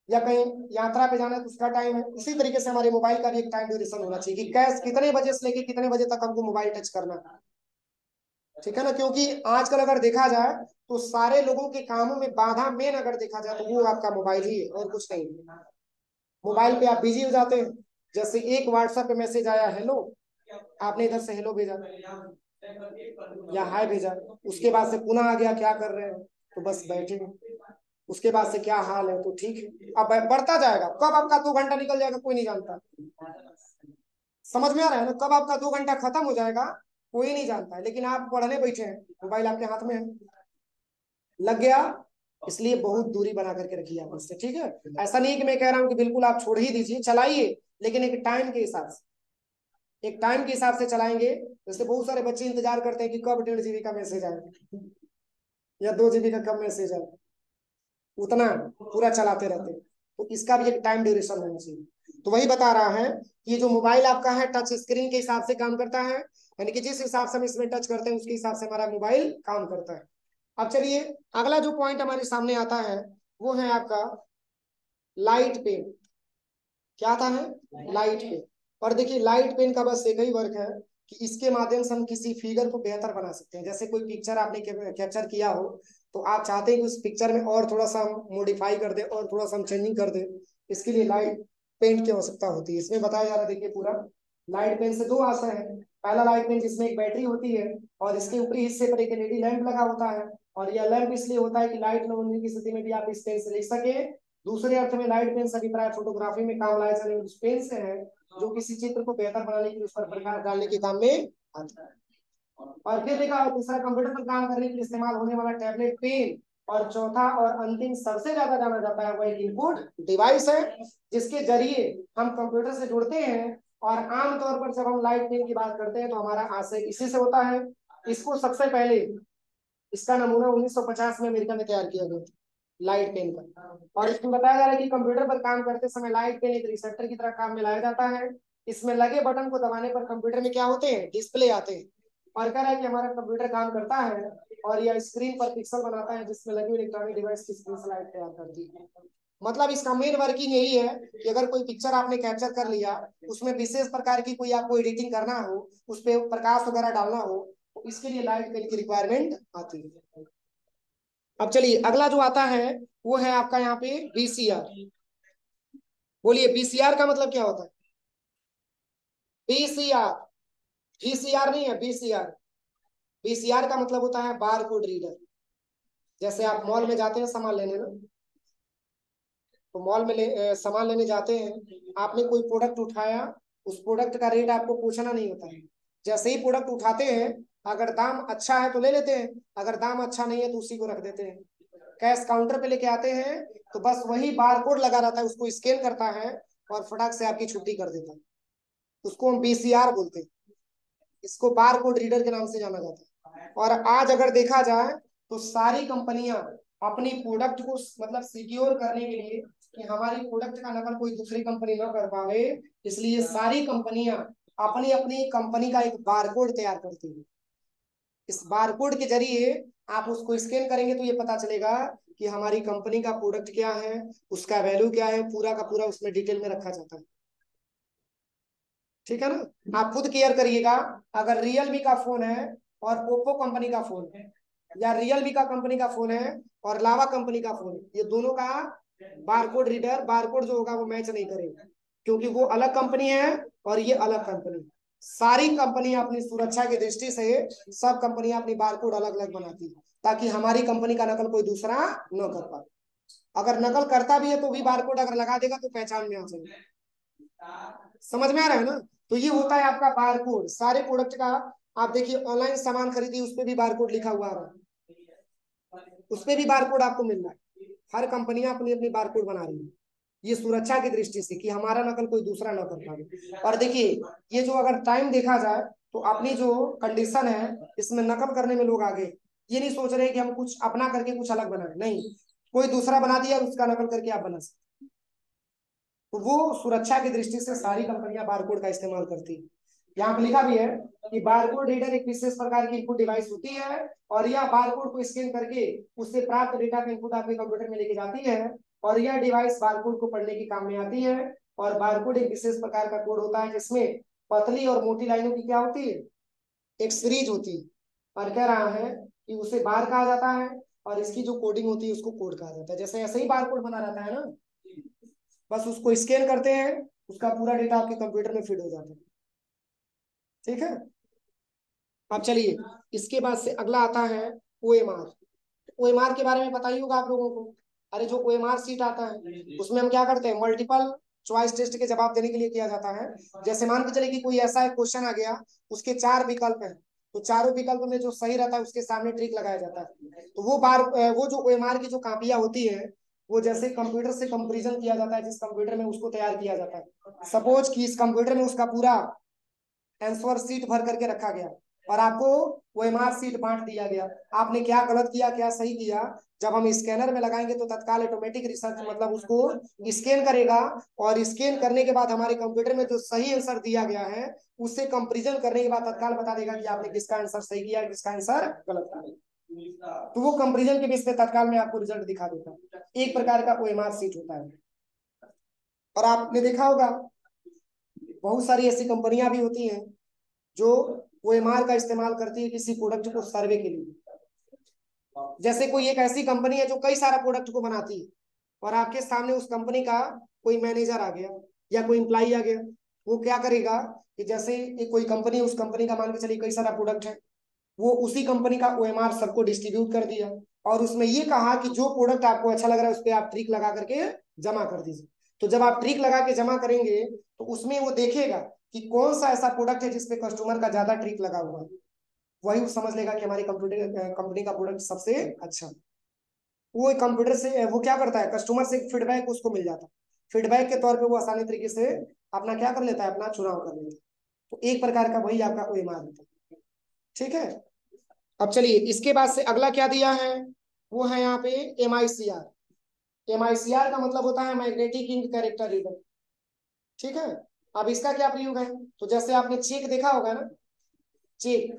या कहीं यात्रा पे जाना है तो उसका टाइम है, इसी तरीके से हमारे मोबाइल का भी एक टाइम ड्यूरेशन होना चाहिए कि कैश कितने बजे से लेके कितने बजे तक हमको मोबाइल टच करना है। ठीक है ना? क्योंकि आजकल अगर देखा जाए तो सारे लोगों के कामों में बाधा मेन अगर देखा जाए तो वो आपका मोबाइल ही है और कुछ नहीं। मोबाइल पे आप बिजी हो जाते हैं। जैसे एक व्हाट्सएप पे मैसेज आया हेलो, आपने इधर से हेलो भेजा या हाय भेजा, उसके बाद से पुनः आ गया क्या कर रहे हैं, तो बस बैठे हैं। उसके बाद से क्या हाल है, तो ठीक है। अब बढ़ता जाएगा, कब आपका 2 घंटा निकल जाएगा कोई नहीं जानता। समझ में आ रहा है ना? कब आपका 2 घंटा खत्म हो जाएगा कोई नहीं जानता है। लेकिन आप पढ़ने बैठे हैं, मोबाइल आपके हाथ में है, लग गया। इसलिए बहुत दूरी बना करके रखिए आप उससे। ठीक है? ऐसा नहीं है कि मैं कह रहा हूँ कि बिल्कुल आप छोड़ ही दीजिए, चलाइए, लेकिन एक टाइम के हिसाब से, एक टाइम के हिसाब से चलाएंगे। जैसे बहुत सारे बच्चे इंतजार करते हैं कि कब 1.5 GB का मैसेज आए या 2 GB का कब मैसेज आए, उतना पूरा चलाते रहते हैं। तो इसका भी एक टाइम ड्यूरेशन होना चाहिए। तो वही बता रहा है कि जो मोबाइल आपका है टच स्क्रीन के हिसाब से काम करता है, यानी कि जिस हिसाब से हम इसमें टच करते हैं उसके हिसाब से हमारा मोबाइल काम करता है। अब चलिए, अगला जो पॉइंट हमारे सामने आता है वो है आपका लाइट पेन। क्या आता है? Light pen. और देखिए, लाइट पेन का बस एक ही वर्क है कि इसके माध्यम से हम किसी फिगर को बेहतर बना सकते हैं। जैसे कोई पिक्चर आपने कैप्चर किया हो, तो आप चाहते हैं कि उस पिक्चर में और थोड़ा सा हम मॉडिफाई कर दे और थोड़ा सा हम चेंजिंग कर दे, इसके लिए लाइट पेंट की आवश्यकता होती है। इसमें बताया जा रहा है, देखिए पूरा लाइट पेन से दो आशय है। पहला लाइट पेन जिसमें एक बैटरी होती है और इसके ऊपरी हिस्से पर एक एलईडी लैंप लगा होता है, और यह लैंप इसलिए होता है कि लाइट न होने की स्थिति में भी आप इस पेन से लिख सके। दूसरे अर्थ में लाइट पेन सभी प्राय फोटोग्राफी में काम लाए जाने उस पेन से है जो किसी चित्र को बेहतर बनाने के लिए उस पर प्रकाश डालने के काम में आता है। और फिर देखा, तीसरा कंप्यूटर पर काम करने के लिए इस्तेमाल होने वाला टैबलेट पेन। और चौथा और अंतिम सबसे ज्यादा जाना जाता है वह एक इनपुट डिवाइस है जिसके जरिए हम कंप्यूटर से जुड़ते हैं। और आमतौर पर जब हम लाइट पेन की बात करते हैं तो हमारा आशय इसी से होता है। इसको सबसे पहले, इसका नमूना 1950 में अमेरिका में तैयार किया गया था, लाइट पेन का। और इसमें बताया जा रहा है कि कंप्यूटर पर काम करते समय लाइट पेन एक रिसेप्टर की तरह काम में लाया जाता है। इसमें लगे बटन को दबाने पर कंप्यूटर में क्या होते हैं? डिस्प्ले आते हैं। और कह रहा है कि हमारा कंप्यूटर काम करता है और यह स्क्रीन पर पिक्सल बनाता है जिसमें लगी इलेक्ट्रॉनिक डिवाइस की स्क्रीन से लाइट तैयार करती है। मतलब इसका मेन वर्किंग यही है कि अगर कोई पिक्चर आपने कैप्चर कर लिया, उसमें विशेष प्रकार की कोई आपको एडिटिंग करना हो, उस पर प्रकाश वगैरह डालना हो, तो इसके लिए लाइट पेन की रिक्वायरमेंट आती है। अब चलिए, अगला जो आता है वो है आपका यहाँ पे बीसीआर। बोलिए, बीसीआर का मतलब क्या होता है? बीसीआर, जीसीआर नहीं है, बीसीआर। बीसीआर का मतलब होता है बार कोड रीडर। जैसे आप मॉल में जाते हैं सामान लेने ना, तो मॉल में सामान लेने जाते हैं, आपने कोई प्रोडक्ट उठाया, उस प्रोडक्ट का रेट आपको पूछना नहीं होता है। जैसे ही प्रोडक्ट उठाते हैं, अगर दाम अच्छा है तो ले लेते हैं, अगर दाम अच्छा नहीं है तो उसी को रख देते हैं। कैश काउंटर पे लेके आते हैं तो बस वही बार कोड लगा रहता है, उसको स्कैन करता है और फटाक से आपकी छुट्टी कर देता है। उसको हम बीसीआर बोलते हैं। इसको बार कोड रीडर के नाम से जाना जाता है। और आज अगर देखा जाए तो सारी कंपनियां अपनी प्रोडक्ट को मतलब सिक्योर करने के लिए कि हमारी प्रोडक्ट का नकल कोई दूसरी कंपनी न कर पावे, इसलिए सारी कंपनियां अपनी अपनी कंपनी का एक बारकोड तैयार करती है। इस बारकोड के जरिए आप उसको स्कैन करेंगे तो ये पता चलेगा कि हमारी कंपनी का प्रोडक्ट क्या है, उसका वैल्यू क्या है, पूरा का पूरा उसमें डिटेल में रखा जाता है। ठीक है ना? आप खुद केयर करिएगा। अगर रियलमी का फोन है और ओप्पो कंपनी का फोन है, या रियलमी का कंपनी का फोन है और लावा कंपनी का फोन है, ये दोनों का बारकोड रीडर, बारकोड जो होगा वो मैच नहीं करेगा, क्योंकि वो अलग कंपनी है और ये अलग कंपनी। सारी कंपनियां अपनी सुरक्षा की दृष्टि से सब कंपनियां अपनी बारकोड अलग अलग बनाती है ताकि हमारी कंपनी का नकल कोई दूसरा न कर पाए। अगर नकल करता भी है तो भी बारकोड अगर लगा देगा तो पहचान में आ जाएगा। समझ में आ रहा है ना? तो ये होता है आपका बारकोड। सारे प्रोडक्ट का आप देखिए, ऑनलाइन सामान खरीदिए उस पर भी बारकोड लिखा हुआ आ रहा है, उस पर भी बारकोड आपको मिल रहा है। हर कंपनियां अपनी अपनी बारकोड बना रही है, ये सुरक्षा की दृष्टि से कि हमारा नकल कोई दूसरा ना कर पाए। और देखिए, ये जो अगर टाइम देखा जाए तो अपनी जो कंडीशन है इसमें नकल करने में लोग आगे, ये नहीं सोच रहे कि हम कुछ अपना करके कुछ अलग बनाए, नहीं, कोई दूसरा बना दिया उसका नकल करके आप बना सकते। तो वो सुरक्षा की दृष्टि से सारी कंपनियां बारकोड का इस्तेमाल करती है। यहाँ पे लिखा भी है कि बारकोड रीडर एक विशेष प्रकार की इनपुट डिवाइस होती है और यह बारकोड को स्कैन करके उससे प्राप्त डेटा का इनपुट आपके कंप्यूटर में लेके जाती है और यह डिवाइस बारकोड को पढ़ने के काम में आती है। और बारकोड एक विशेष प्रकार का कोड होता है जिसमें पतली और मोटी लाइनों की क्या होती है, एक सीरीज होती है। और कह रहा है कि उसे बार कहा जाता है और इसकी जो कोडिंग होती है उसको कोड कहा जाता है। जैसे ऐसे ही बारकोड बना रहता है ना, बस उसको स्कैन करते हैं, उसका पूरा डेटा आपके कंप्यूटर में फीड हो जाता है। ठीक है, अब चलिए इसके बाद से अगला आता है ओएमआर। ओएमआर के बारे में पता ही होगा आप लोगों को। अरे जो ओएमआर सीट आता है उसमें हम क्या करते हैं, मल्टीपल चॉइस टेस्ट के जवाब देने के लिए किया जाता है। जैसे मान के चले कि कोई ऐसा एक क्वेश्चन आ गया, उसके 4 विकल्प हैं, तो चारों विकल्प में जो सही रहता है उसके सामने ट्रिक लगाया जाता है। तो वो जो ओएमआर की जो कापियां होती है वो जैसे कंप्यूटर से कंपेरिजन किया जाता है, जिस कंप्यूटर में उसको तैयार किया जाता है। सपोज कि इस कंप्यूटर में उसका पूरा आंसर सीट भर करके रखा गया और आपको ओएमआर सीट बांट दिया गया, आपने क्या गलत किया क्या सही किया, जब हम स्कैनर में लगाएंगे तो तत्काल ऑटोमेटिक रिसर्च मतलब उसको स्कैन करेगा और स्कैन करने के बाद हमारे कंप्यूटर में जो सही आंसर दिया गया है उससे कंपेरिजन करने के बाद तत्काल बता देगा कि आपने किसका आंसर सही किया किसका आंसर गलत किया। तो वो कंपेरिजन के बेस पे तत्काल में आपको रिजल्ट दिखा देता है, एक प्रकार का ओएमआर सीट होता है। और आपने देखा होगा बहुत सारी ऐसी कंपनियां भी होती हैं जो ओएमआर का इस्तेमाल करती है किसी प्रोडक्ट को सर्वे के लिए। जैसे कोई एक ऐसी कंपनी है जो कई सारा प्रोडक्ट को बनाती है और आपके सामने उस कंपनी का कोई मैनेजर आ गया या कोई इंप्लाई आ गया, वो क्या करेगा कि जैसे कोई कंपनी, उस कंपनी का मान के चलिए कई सारा प्रोडक्ट है, वो उसी कंपनी का ओएमआर सबको डिस्ट्रीब्यूट कर दिया और उसमें ये कहा कि जो प्रोडक्ट आपको अच्छा लग रहा है उस पर आप ट्रिक लगा करके जमा कर दीजिए। तो जब आप ट्रिक लगा के जमा करेंगे तो उसमें वो देखेगा कि कौन सा ऐसा प्रोडक्ट है जिसपे कस्टमर का ज्यादा ट्रिक लगा हुआ है, वही वो समझ लेगा कि हमारी कंप्यूटर कंपनी का प्रोडक्ट सबसे अच्छा। वो कंप्यूटर से वो क्या करता है, कस्टमर से फीडबैक उसको मिल जाता है, फीडबैक के तौर पे वो आसानी तरीके से अपना क्या कर लेता है, अपना चुनाव कर लेता है। तो एक प्रकार का वही आपका ओएमआर होता है। ठीक है, अब चलिए इसके बाद से अगला क्या दिया है, वो है यहाँ पे एमआईसीआर। एमआईसीआर का मतलब होता है मैग्नेटिक इंक कैरेक्टर रीडर। ठीक है, अब इसका क्या प्रयोग है, तो जैसे आपने चेक देखा होगा ना, चेक,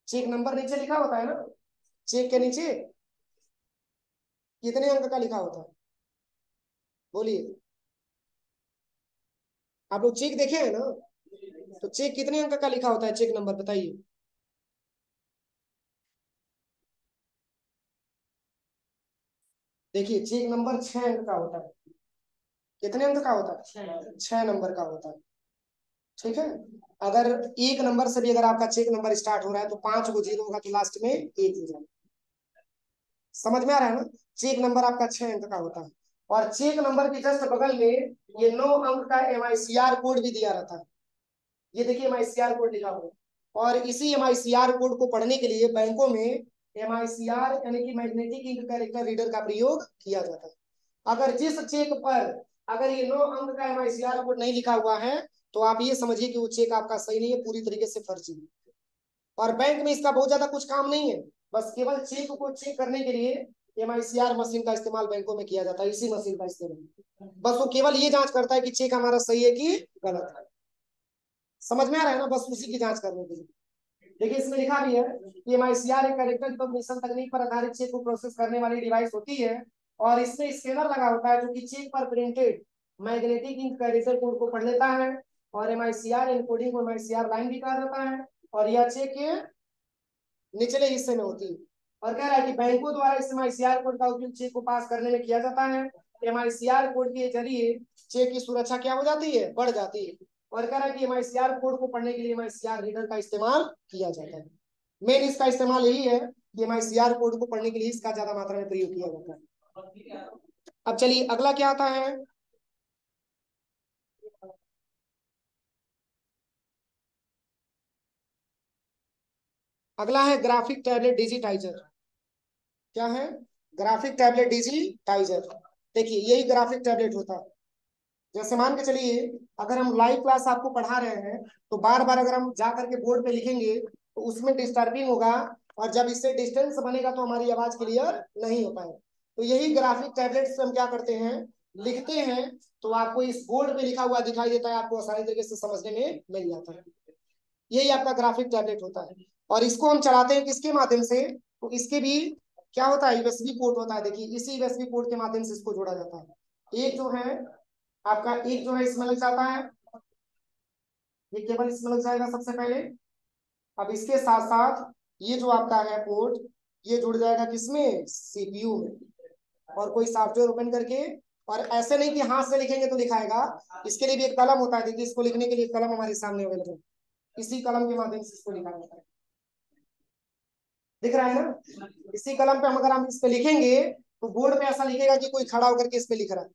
चेक नंबर नीचे लिखा होता है ना, चेक के नीचे कितने अंक का लिखा होता है, बोलिए। आप लोग चेक देखे हैं ना, तो चेक कितने अंक का लिखा होता है, चेक नंबर बताइए। देखिए चेक नंबर 6 अंक का होता है। कितने अंक का होता है, 6 नंबर का होता है। ठीक है, अगर एक नंबर से भी अगर आपका चेक नंबर स्टार्ट हो रहा है तो 5 गो 0 होगा तो लास्ट में 1 हो जाएगा। समझ में आ रहा है ना? चेक नंबर आपका 6 अंक का होता है और चेक नंबर के जस्ट बगल में ये 9 अंक का एमआईसीआर कोड भी दिया रहता है। ये देखिए एमआईसीआर कोड लिखा हुआ है और इसी एमआईसीआर कोड को पढ़ने के लिए बैंकों में एमआईसीआर यानी कि मैग्नेटिक इंक कैरेक्टर रीडर का प्रयोग किया जाता है। अगर जिस चेक पर अगर ये 9 अंक का एमआईसीआर कोड नहीं लिखा हुआ है तो आप ये समझिए कि वो चेक आपका सही नहीं है, पूरी तरीके से फर्जी है। और बैंक में इसका बहुत ज्यादा कुछ काम नहीं है, बस केवल चेक को चेक करने के लिए एमआईसीआर मशीन का इस्तेमाल बैंकों में किया जाता है, इसी मशीन का इस्तेमाल, बस वो केवल ये जांच करता है कि चेक हमारा सही है कि गलत है। समझ में आ रहा है ना, बस उसी की जांच करने के लिए। देखिए इसमें लिखा भी है कि एमआईसीआर एक कैरेक्टर रिकॉग्निशन तकनीक पर आधारित चेक को प्रोसेस करने वाली डिवाइस होती है और इसमें स्कैनर लगा होता है जो कि चेक पर printed magnetic ink character code को पढ़ लेता है और एमआईसीआर एनकोडिंग को एमआईसीआर लाइन भी कहा जाता है और यह चेक के निचले हिस्से में होती है। और कह रहा है कि बैंकों द्वारा इस एमआईसीआर कोड का उपयोग चेक को पास करने में किया जाता है। एमआईसीआर कोड के जरिए चेक की सुरक्षा क्या हो जाती है, बढ़ जाती है। और कह रहा है कि एमआईसीआर कोड को पढ़ने के लिए एमआईसीआर रीडर का इस्तेमाल किया जाता है। मेन इसका इस्तेमाल यही है कि MICR कोड को पढ़ने के लिए इसका ज्यादा मात्रा में प्रयोग किया जाता है। अब चलिए अगला क्या आता है, अगला है ग्राफिक टैबलेट डिजिटाइजर। क्या है, ग्राफिक टैबलेट डिजिटाइजर। देखिए यही ग्राफिक टैबलेट होता है। जैसे मान के चलिए अगर हम लाइव क्लास आपको पढ़ा रहे हैं तो बार बार अगर हम जा करके बोर्ड पे लिखेंगे तो उसमें डिस्टर्बिंग होगा, और जब इससे डिस्टेंस बनेगा तो हमारी आवाज क्लियर नहीं हो पाएगी। तो यही ग्राफिक टैबलेट से हम क्या करते हैं, लिखते हैं तो आपको इस बोर्ड पे लिखा हुआ दिखाई देता है, आपको आसानी तरीके से समझने में मिल जाता है। यही आपका ग्राफिक टैबलेट होता है। और इसको हम चलाते हैं किसके माध्यम से, तो इसके भी क्या होता है, यूएसबी पोर्ट होता है। देखिए इसी यूएसबी पोर्ट के माध्यम से इसको जोड़ा जाता है। एक जो है आपका, एक जो है इसमें लग जाता है, ये केबल इसमें लग जाएगा सबसे पहले। अब इसके साथ साथ ये जो आपका है पोर्ट, ये जुड़ जाएगा किसमें, सीपीयू में। और कोई सॉफ्टवेयर ओपन करके, और ऐसे नहीं कि हाथ से लिखेंगे तो लिखाएगा, इसके लिए भी एक कलम होता है। देखिए इसको लिखने के लिए कलम हमारे सामने अवेलेबल है, इसी कलम के माध्यम से इसको लिखा जाता है। दिख रहा है ना, इसी कलम पे हम अगर हम इस पे लिखेंगे तो बोर्ड पे ऐसा लिखेगा कि कोई खड़ा होकर के इस पे लिख रहा है।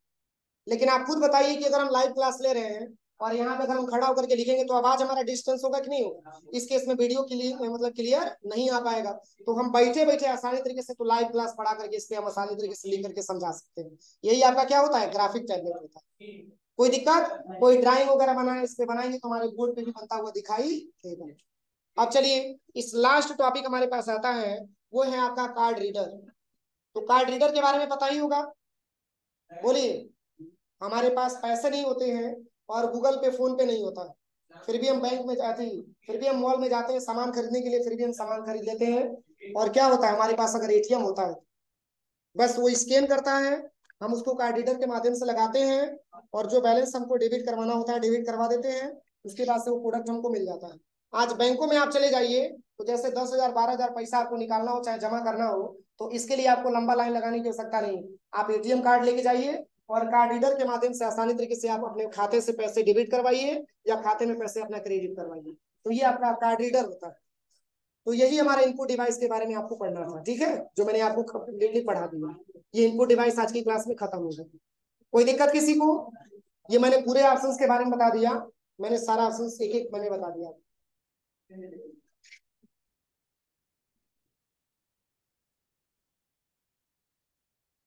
लेकिन आप खुद बताइए कि अगर हम लाइव क्लास ले रहे हैं और यहाँ पे अगर हम खड़ा होकर के लिखेंगे तो आवाज हमारा डिस्टेंस होगा कि नहीं होगा, इस केस में वीडियो क्लियर मतलब क्लियर नहीं आ पाएगा। तो हम बैठे बैठे आसानी तरीके से तो लाइव क्लास पढ़ा करके इस पे हम आसानी तरीके से लिख करके समझा सकते हैं। यही आपका क्या होता है, ग्राफिक टैबलेट होता है। कोई दिक्कत, कोई ड्राइंग वगैरह बनाए इस पे बनाएंगे तो हमारे बोर्ड पे भी बनता हुआ दिखाई देगा। अब चलिए इस लास्ट टॉपिक हमारे पास आता है, वो है आपका कार्ड रीडर। तो कार्ड रीडर के बारे में पता ही होगा, बोलिए। हमारे पास पैसे नहीं होते हैं और गूगल पे फोन पे नहीं होता, फिर भी हम बैंक में जाते हैं, फिर भी हम मॉल में जाते हैं सामान खरीदने के लिए, फिर भी हम सामान खरीद लेते हैं। और क्या होता है, हमारे पास अगर एटीएम होता है बस वो स्कैन करता है, हम उसको कार्ड रीडर के माध्यम से लगाते हैं, और जो बैलेंस हमको डेबिट करवाना होता है डेबिट करवा देते हैं। उसके बाद से वो प्रोडक्ट हमको मिल जाता है। आज बैंकों में आप चले जाइए तो जैसे 10,000 12,000 पैसा आपको निकालना हो चाहे जमा करना हो, तो इसके लिए आपको लंबा लाइन लगाने की आवश्यकता नहीं। आप एटीएम कार्ड लेके जाइए और कार्ड रीडर के माध्यम से आसानी तरीके से आप अपने खाते से पैसे डेबिट करवाइए या खाते में पैसे अपना क्रेडिट करवाइए। तो ये आपका कार्ड रीडर होता है। तो यही हमारे इनपुट डिवाइस के बारे में आपको पढ़ना था, ठीक है, जो मैंने आपको कंप्लीटली पढ़ा दिया। ये इनपुट डिवाइस आज की क्लास में खत्म हो गया। कोई दिक्कत किसी को, ये मैंने पूरे ऑप्शंस के बारे में बता दिया, मैंने सारा ऑप्शंस एक एक मैंने बता दिया।